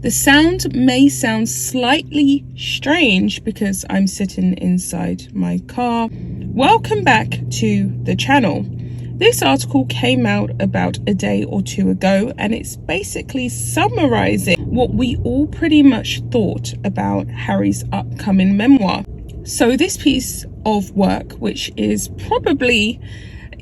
The sound may sound slightly strange because I'm sitting inside my car. Welcome back to the channel. This article came out about a day or two ago, and it's basically summarizing what we all pretty much thought about Harry's upcoming memoir. So this piece of work, which is probably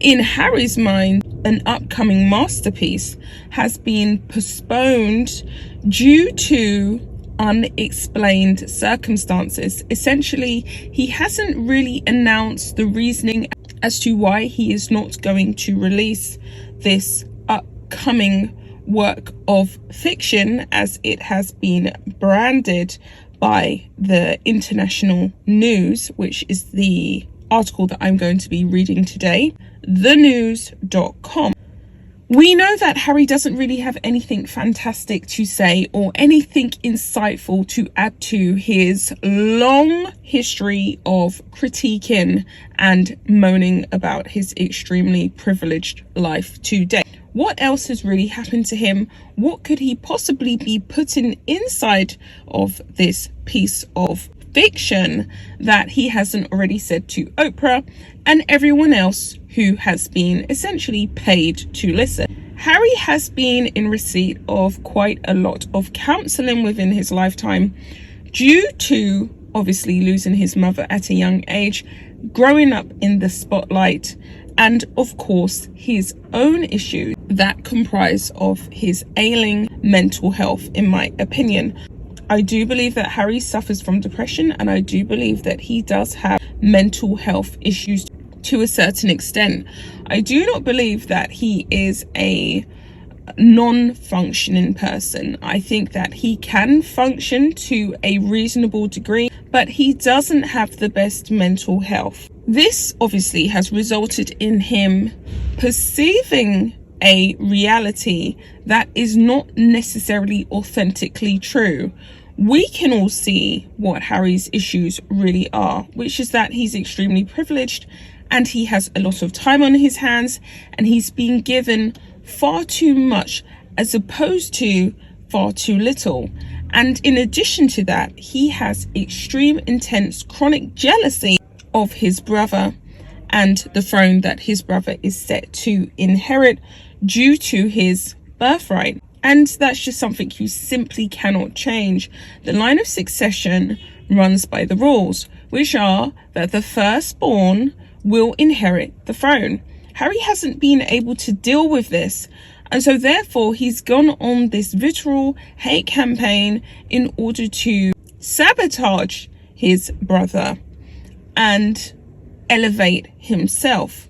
in Harry's mind an upcoming masterpiece, has been postponed due to unexplained circumstances. Essentially, he hasn't really announced the reasoning as to why he is not going to release this upcoming work of fiction, as it has been branded by the international news, which is the article that I'm going to be reading today, thenews.com. We know that Harry doesn't really have anything fantastic to say or anything insightful to add to his long history of critiquing and moaning about his extremely privileged life today. What else has really happened to him? What could he possibly be putting inside of this piece of fiction that he hasn't already said to Oprah and everyone else who has been essentially paid to listen? Harry has been in receipt of quite a lot of counselling within his lifetime due to obviously losing his mother at a young age, growing up in the spotlight, and of course his own issues that comprise of his ailing mental health, in my opinion. I do believe that Harry suffers from depression, and I do believe that he does have mental health issues to a certain extent. I do not believe that he is a non-functioning person. I think that he can function to a reasonable degree, but he doesn't have the best mental health. This obviously has resulted in him perceiving a reality that is not necessarily authentically true. We can all see what Harry's issues really are, which is that he's extremely privileged and he has a lot of time on his hands, and he's been given far too much as opposed to far too little. And in addition to that, he has extreme, intense, chronic jealousy of his brother and the throne that his brother is set to inherit due to his birthright. And that's just something you simply cannot change. The line of succession runs by the rules, which are that the firstborn will inherit the throne. Harry hasn't been able to deal with this, and so therefore he's gone on this vitriol hate campaign in order to sabotage his brother and elevate himself.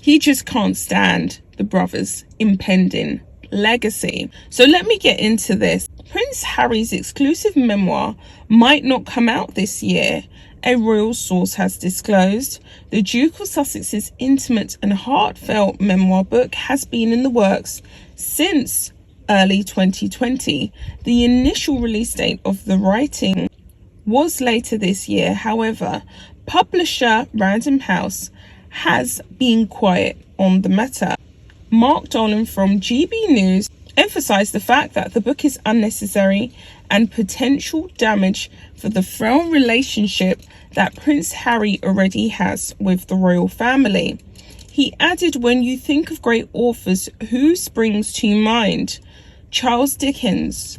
He just can't stand the brother's impending legacy. So let me get into this. Prince Harry's exclusive memoir might not come out this year, a royal source has disclosed. The Duke of Sussex's intimate and heartfelt memoir book has been in the works since early 2020. The initial release date of the writing was later this year. However, publisher Random House has been quiet on the matter. Mark Dolan from GB News emphasized the fact that the book is unnecessary and potential damage for the frail relationship that Prince Harry already has with the royal family. He added, "When you think of great authors, who springs to mind? Charles Dickens,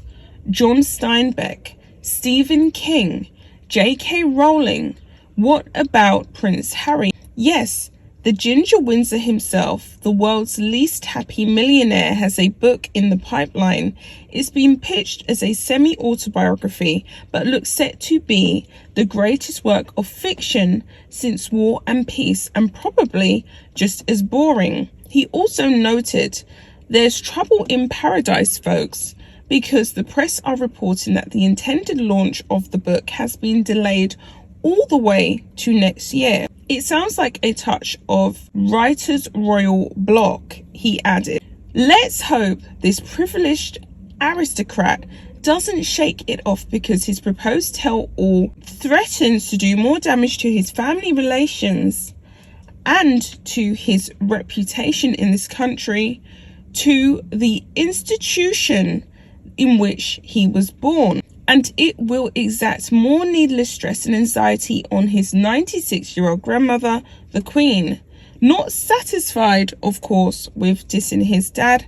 John Steinbeck, Stephen King, J.K. Rowling. What about Prince Harry? Yes, the Ginger Windsor himself, the world's least happy millionaire, has a book in the pipeline. It's been pitched as a semi-autobiography, but looks set to be the greatest work of fiction since War and Peace, and probably just as boring." He also noted, "There's trouble in paradise, folks, because the press are reporting that the intended launch of the book has been delayed all the way to next year. It sounds like a touch of writer's royal block," he added. "Let's hope this privileged aristocrat doesn't shake it off, because his proposed tell-all threatens to do more damage to his family relations and to his reputation in this country, to the institution in which he was born, and it will exact more needless stress and anxiety on his 96-year-old grandmother, the Queen. Not satisfied, of course, with dissing his dad,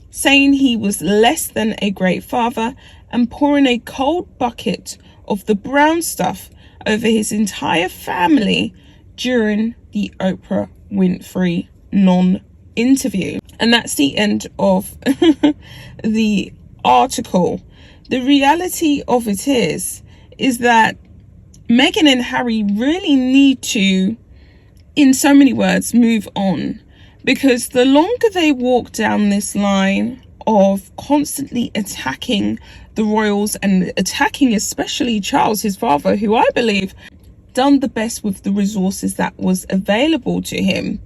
saying he was less than a great father, and pouring a cold bucket of the brown stuff over his entire family during the Oprah Winfrey non-interview. And that's the end of the article. The reality of it is that Meghan and Harry really need to, in so many words, move on, because the longer they walk down this line of constantly attacking the royals and attacking especially Charles, his father, who I believe done the best with the resources that was available to him,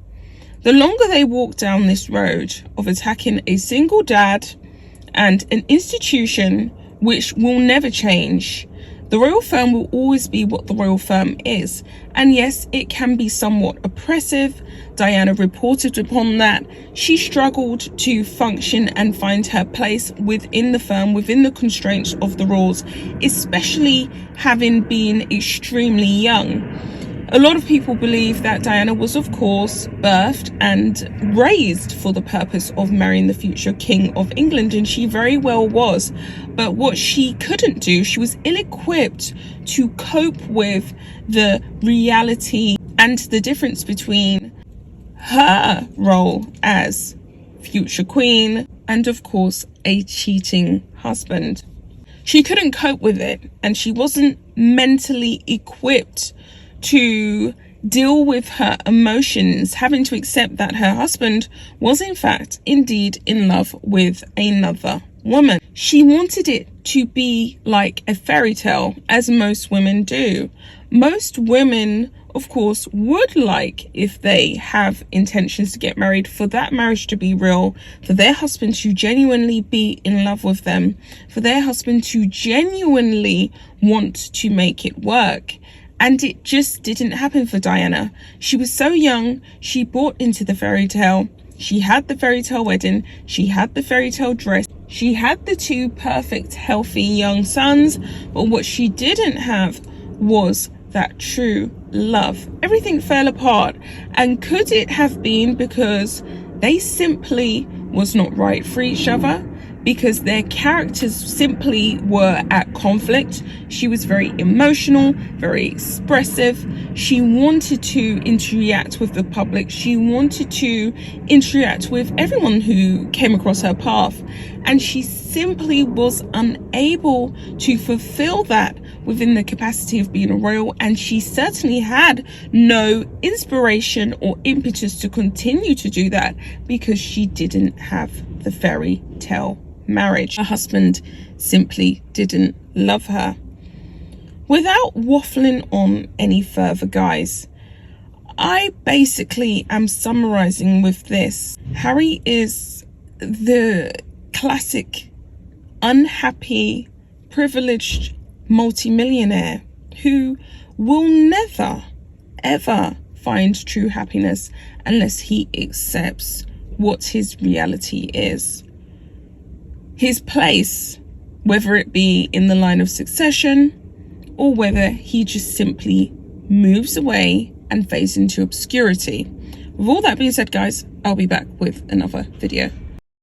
the longer they walk down this road of attacking a single dad and an institution which will never change, the royal firm will always be what the royal firm is. And yes, it can be somewhat oppressive. Diana reported upon that. She struggled to function and find her place within the firm, within the constraints of the rules, especially having been extremely young. A lot of people believe that Diana was, of course, birthed and raised for the purpose of marrying the future King of England, and she very well was. But what she couldn't do, she was ill-equipped to cope with the reality and the difference between her role as future queen and, of course, a cheating husband. She couldn't cope with it, and she wasn't mentally equipped to deal with her emotions, having to accept that her husband was in fact indeed in love with another woman. She wanted it to be like a fairy tale, as most women do. Most women, of course, would like, if they have intentions to get married, for that marriage to be real, for their husband to genuinely be in love with them, for their husband to genuinely want to make it work. And it just didn't happen for Diana. She was so young, she bought into the fairy tale. She had the fairy tale wedding, she had the fairy tale dress, she had the two perfect, healthy young sons, but what she didn't have was that true love. Everything fell apart. And could it have been because they simply was not right for each other? Because their characters simply were at conflict. She was very emotional, very expressive. She wanted to interact with the public. She wanted to interact with everyone who came across her path. And she simply was unable to fulfill that within the capacity of being a royal. And she certainly had no inspiration or impetus to continue to do that because she didn't have the fairy tale marriage. Her husband simply didn't love her. Without waffling on any further, guys, I basically am summarizing with this. Harry is the classic unhappy, privileged multimillionaire who will never, ever find true happiness unless he accepts what his reality is. His place, whether it be in the line of succession or whether he just simply moves away and fades into obscurity. With all that being said, guys, I'll be back with another video.